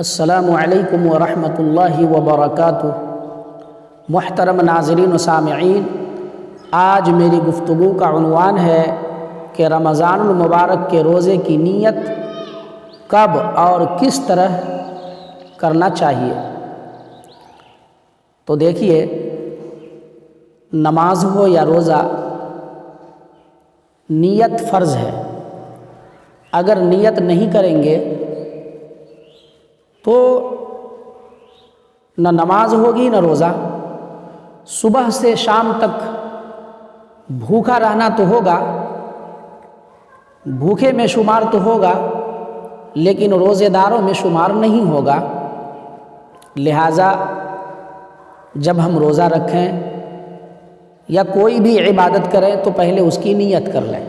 السلام علیکم ورحمۃ اللہ وبرکاتہ۔ محترم ناظرین و سامعین، آج میری گفتگو کا عنوان ہے کہ رمضان المبارک کے روزے کی نیت کب اور کس طرح کرنا چاہیے۔ تو دیکھیے، نماز ہو یا روزہ، نیت فرض ہے۔ اگر نیت نہیں کریں گے تو نہ نماز ہوگی نہ روزہ۔ صبح سے شام تک بھوکا رہنا تو ہوگا، بھوکے میں شمار تو ہوگا، لیکن روزے داروں میں شمار نہیں ہوگا۔ لہٰذا جب ہم روزہ رکھیں یا کوئی بھی عبادت کریں تو پہلے اس کی نیت کر لیں۔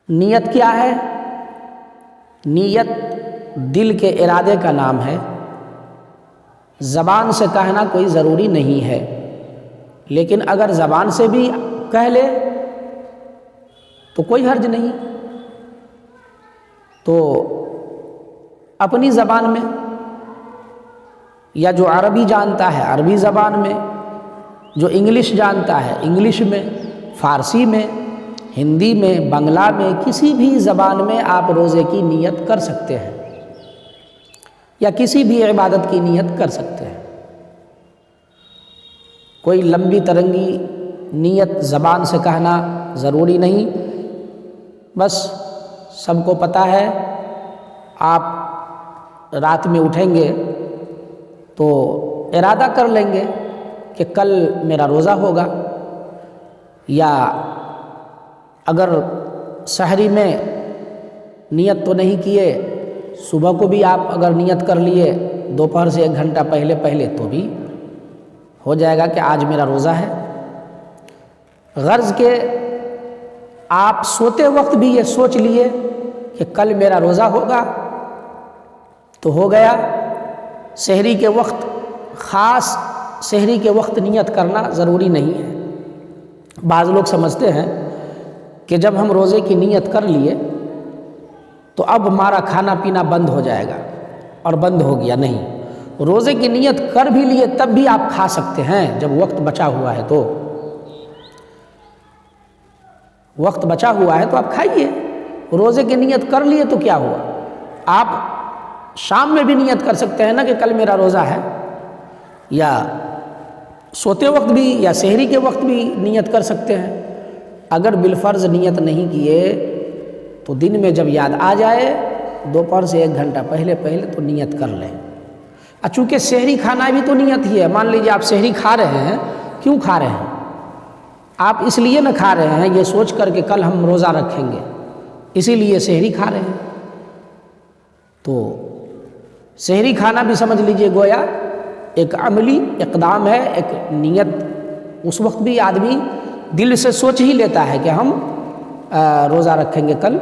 نیت کیا ہے؟ نیت دل کے ارادے کا نام ہے، زبان سے کہنا کوئی ضروری نہیں ہے، لیکن اگر زبان سے بھی کہہ لے تو کوئی حرج نہیں۔ تو اپنی زبان میں، یا جو عربی جانتا ہے عربی زبان میں، جو انگلش جانتا ہے انگلش میں، فارسی میں، ہندی میں، بنگلہ میں، کسی بھی زبان میں آپ روزے کی نیت کر سکتے ہیں یا کسی بھی عبادت کی نیت کر سکتے ہیں۔ کوئی لمبی ترنگی نیت زبان سے کہنا ضروری نہیں۔ بس سب کو پتہ ہے، آپ رات میں اٹھیں گے تو ارادہ کر لیں گے کہ کل میرا روزہ ہوگا، یا اگر سحری میں نیت تو نہیں کیے، صبح کو بھی آپ اگر نیت کر لیے دوپہر سے 1 گھنٹہ پہلے تو بھی ہو جائے گا کہ آج میرا روزہ ہے۔ غرض کہ آپ سوتے وقت بھی یہ سوچ لیے کہ کل میرا روزہ ہوگا تو ہو گیا۔ سحری کے وقت، خاص سحری کے وقت نیت کرنا ضروری نہیں ہے۔ بعض لوگ سمجھتے ہیں کہ جب ہم روزے کی نیت کر لیے تو اب ہمارا کھانا پینا بند ہو جائے گا، اور بند ہو گیا۔ نہیں، روزے کی نیت کر بھی لیے تب بھی آپ کھا سکتے ہیں جب وقت بچا ہوا ہے۔ تو وقت بچا ہوا ہے تو آپ کھائیے۔ روزے کی نیت کر لیے تو کیا ہوا؟ آپ شام میں بھی نیت کر سکتے ہیں نا کہ کل میرا روزہ ہے، یا سوتے وقت بھی یا سحری کے وقت بھی نیت کر سکتے ہیں۔ اگر بالفرض نیت نہیں کیے تو دن میں جب یاد آ جائے دوپہر سے 1 گھنٹہ پہلے تو نیت کر لیں۔ چونکہ سحری کھانا بھی تو نیت ہی ہے۔ مان لیجیے آپ سحری کھا رہے ہیں، کیوں کھا رہے ہیں؟ آپ اس لیے نہ کھا رہے ہیں یہ سوچ کر کہ کل ہم روزہ رکھیں گے، اسی لیے سحری کھا رہے ہیں۔ تو سحری کھانا بھی سمجھ لیجیے گویا ایک عملی اقدام ہے، ایک نیت۔ اس وقت بھی آدمی دل سے سوچ ہی لیتا ہے کہ ہم روزہ رکھیں گے کل،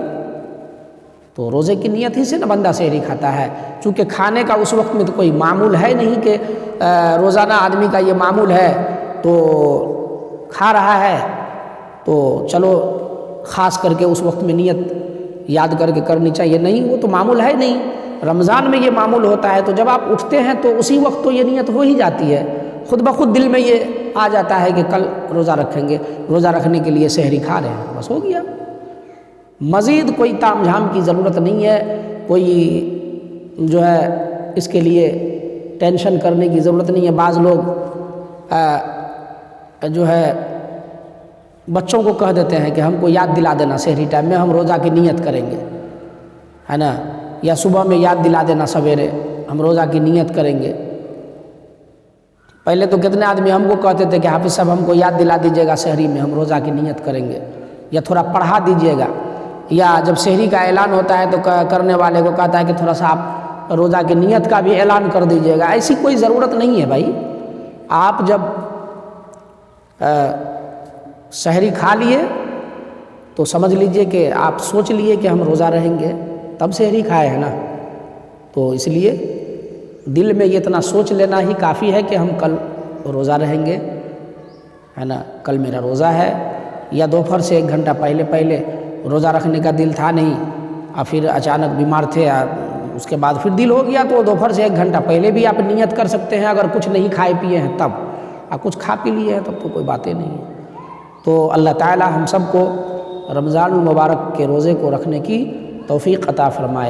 تو روزے کی نیت ہی سے نہ بندہ سحری کھاتا ہے۔ چونکہ کھانے کا اس وقت میں تو کوئی معمول ہے نہیں کہ روزانہ آدمی کا یہ معمول ہے تو کھا رہا ہے تو چلو خاص کر کے اس وقت میں نیت یاد کر کے کرنی چاہیے۔ نہیں، وہ تو معمول ہے نہیں۔ رمضان میں یہ معمول ہوتا ہے، تو جب آپ اٹھتے ہیں تو اسی وقت تو یہ نیت ہو ہی جاتی ہے، خود بخود دل میں یہ آ جاتا ہے کہ کل روزہ رکھیں گے، روزہ رکھنے کے لیے سحری کھا رہے ہیں، بس ہو گیا۔ مزید کوئی تام جھام کی ضرورت نہیں ہے، کوئی جو ہے اس کے لیے ٹینشن کرنے کی ضرورت نہیں ہے۔ بعض لوگ جو ہے بچوں کو کہہ دیتے ہیں کہ ہم کو یاد دلا دینا سحری ٹائم میں ہم روزہ کی نیت کریں گے، ہے نا، یا صبح میں یاد دلا دینا سویرے ہم روزہ کی نیت کریں گے۔ پہلے تو کتنے آدمی ہم کو کہتے تھے کہ حافظ صاحب ہم کو یاد دلا دیجیے گا سحری میں ہم روزہ کی نیت کریں گے، یا تھوڑا پڑھا دیجیے گا، یا جب سحری کا اعلان ہوتا ہے تو کرنے والے کو کہتا ہے کہ تھوڑا سا آپ روزہ کی نیت کا بھی اعلان کر دیجیے گا۔ ایسی کوئی ضرورت نہیں ہے بھائی۔ آپ جب سحری کھا لیے تو سمجھ لیجئے کہ آپ سوچ لیے کہ ہم روزہ رہیں گے، تب سحری کھائے ہیں نا، تو اس لیے دل میں یہ اتنا سوچ لینا ہی کافی ہے کہ ہم کل روزہ رہیں گے، ہے نا، کل میرا روزہ ہے۔ یا دوپہر سے 1 گھنٹہ پہلے روزہ رکھنے کا دل تھا نہیں، اور پھر اچانک بیمار تھے، اس کے بعد پھر دل ہو گیا تو دوپہر سے 1 گھنٹہ پہلے بھی آپ نیت کر سکتے ہیں، اگر کچھ نہیں کھائے پیے ہیں تب، آپ کچھ کھا پی لیے ہیں تب تو کوئی باتیں نہیں ہے۔ تو اللہ تعالی ہم سب کو رمضان المبارک کے روزے کو رکھنے کی توفیق عطا فرمائے۔